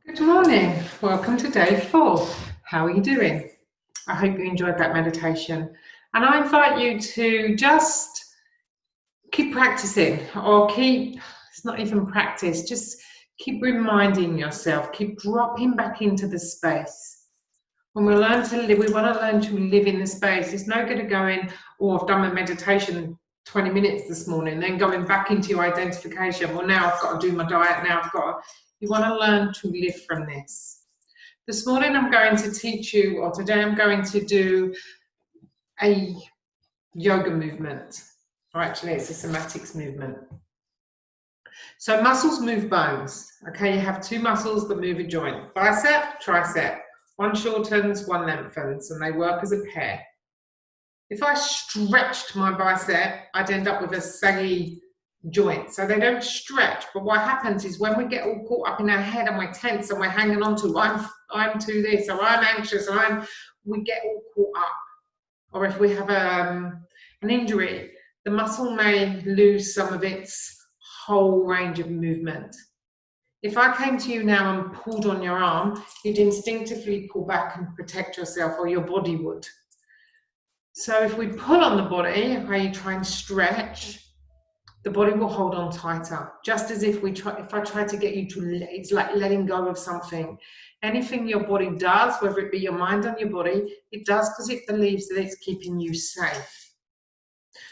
Good morning. Welcome to day 4. How are you doing? I hope you enjoyed that meditation. And I invite you to just keep practicing, it's not even practice, just keep reminding yourself, keep dropping back into the space. When we want to learn to live in the space. It's no good of going, oh, I've done my meditation 20 minutes this morning, then going back into your identification. Well, now I've got to do my diet. You want to learn to live from this. This morning I'm going to teach you, or today I'm going to do a yoga movement. Or actually, it's a somatics movement. So muscles move bones. Okay, you have two muscles that move a joint. Bicep, tricep. One shortens, one lengthens, and they work as a pair. If I stretched my bicep, I'd end up with a saggy joint. So they don't stretch. But what happens is when we get all caught up in our head and we're tense and we're hanging on to, I'm to this, or I'm anxious, we get all caught up. Or if we have an injury, the muscle may lose some of its whole range of movement. If I came to you now and pulled on your arm, you'd instinctively pull back and protect yourself, or your body would. So if we pull on the body, where you try and stretch, the body will hold on tighter. Just as if I try to get you to, it's like letting go of something. Anything your body does, whether it be your mind or your body, it does because it believes that it's keeping you safe.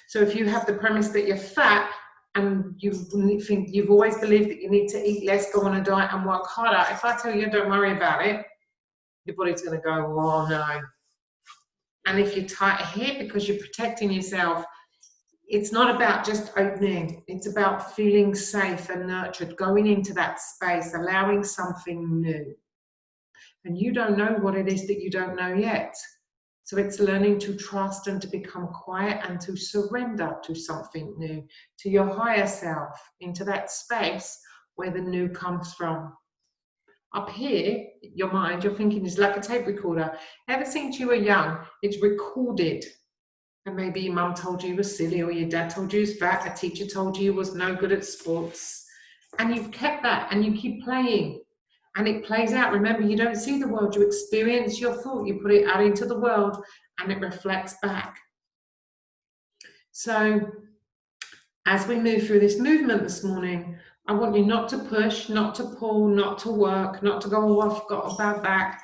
So if you have the premise that you're fat, and you've always believed that you need to eat less, go on a diet and work harder, if I tell you don't worry about it, your body's going to go, oh no. And if you're tight here because you're protecting yourself, it's not about just opening, it's about feeling safe and nurtured, going into that space, allowing something new. And you don't know what it is that you don't know yet. So it's learning to trust and to become quiet and to surrender to something new, to your higher self, into that space where the new comes from. Up here, your mind, your thinking is like a tape recorder. Ever since you were young, it's recorded. And maybe your mum told you you were silly, or your dad told you you was fat, a teacher told you you was no good at sports. And you've kept that and you keep playing. And it plays out. Remember, you don't see the world, you experience your thought, you put it out into the world, and it reflects back. So as we move through this movement this morning, I want you not to push, not to pull, not to work, not to go, oh, I've got a bad back.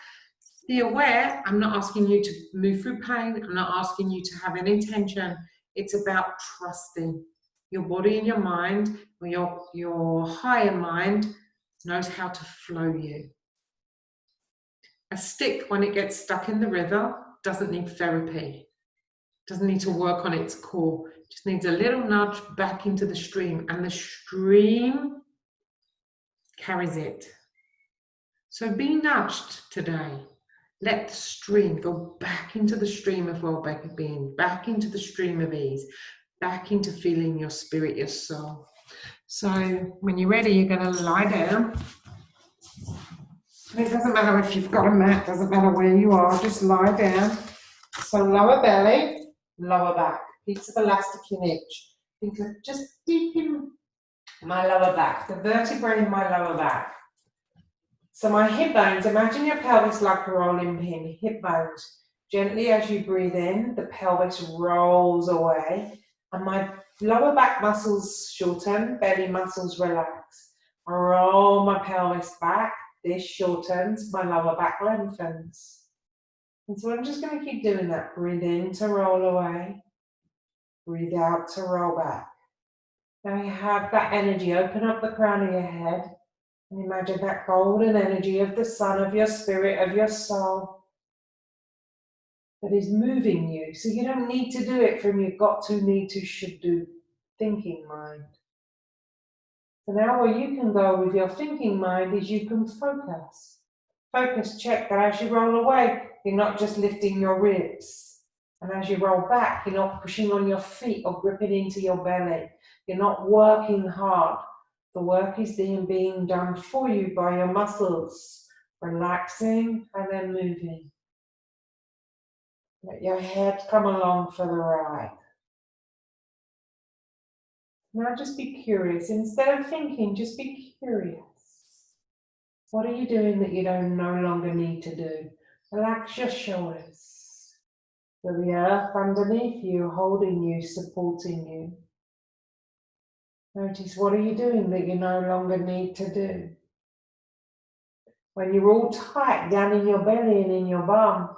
Be aware, I'm not asking you to move through pain, I'm not asking you to have any tension. It's about trusting your body and your mind, or your higher mind knows how to flow you. A stick, when it gets stuck in the river, doesn't need therapy, doesn't need to work on its core, just needs a little nudge back into the stream, and the stream carries it. So be nudged today. Let the stream go back into the stream of well-being, back into the stream of ease, back into feeling your spirit, your soul. So when you're ready, you're going to lie down. And it doesn't matter if you've got a mat, doesn't matter where you are, just lie down. So lower belly, lower back, piece of elastic in each. Think of just deep in my lower back, the vertebrae in my lower back. So my hip bones, imagine your pelvis like a rolling pin, hip bones. Gently as you breathe in, the pelvis rolls away, and my lower back muscles shorten, belly muscles relax. I roll my pelvis back, this shortens, my lower back lengthens. And so I'm just going to keep doing that. Breathe in to roll away, breathe out to roll back. Now you have that energy, open up the crown of your head. And imagine that golden energy of the sun, of your spirit, of your soul that is moving you. So you don't need to do it from your got to, need to, should do thinking mind. So now where you can go with your thinking mind is you can focus. Focus, check that as you roll away, you're not just lifting your ribs. And as you roll back, you're not pushing on your feet or gripping into your belly. You're not working hard. The work is being done for you by your muscles, relaxing and then moving. Let your head come along for the ride. Now just be curious. Instead of thinking, just be curious. What are you doing that you don't no longer need to do? Relax your shoulders. Feel the earth underneath you, holding you, supporting you. Notice, what are you doing that you no longer need to do? When you're all tight down in your belly and in your bum,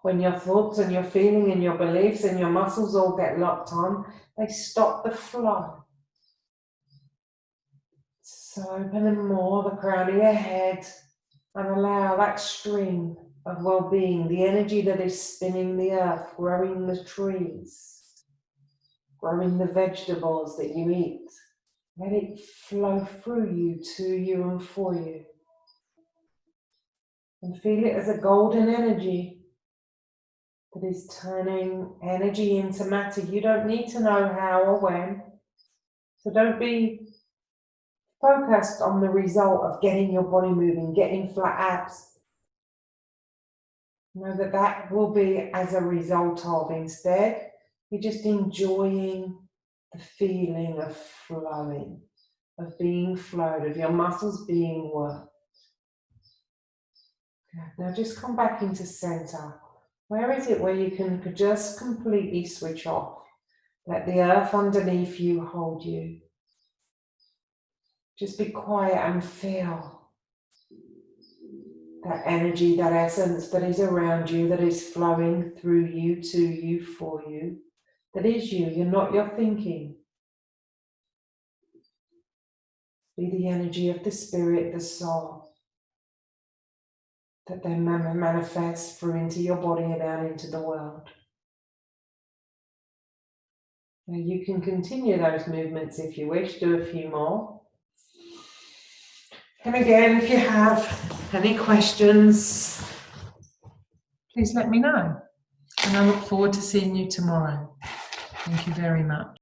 when your thoughts and your feeling and your beliefs and your muscles all get locked on, they stop the flow. So open them more, the crown of your head, and allow that stream of well-being, the energy that is spinning the earth, growing the trees, growing the vegetables that you eat. Let it flow through you, to you and for you. And feel it as a golden energy that is turning energy into matter. You don't need to know how or when. So don't be focused on the result of getting your body moving, getting flat abs. Know that that will be as a result of. Instead, you're just enjoying the feeling of flowing, of being flowed, of your muscles being worked. Now just come back into center. Where is it where you can just completely switch off? Let the earth underneath you hold you. Just be quiet and feel that energy, that essence that is around you, that is flowing through you, to you, for you. That is you. You're not your thinking. Be the energy of the spirit, the soul, that then manifests through into your body and out into the world. Now you can continue those movements if you wish, do a few more. And again, if you have any questions, please let me know. And I look forward to seeing you tomorrow. Thank you very much.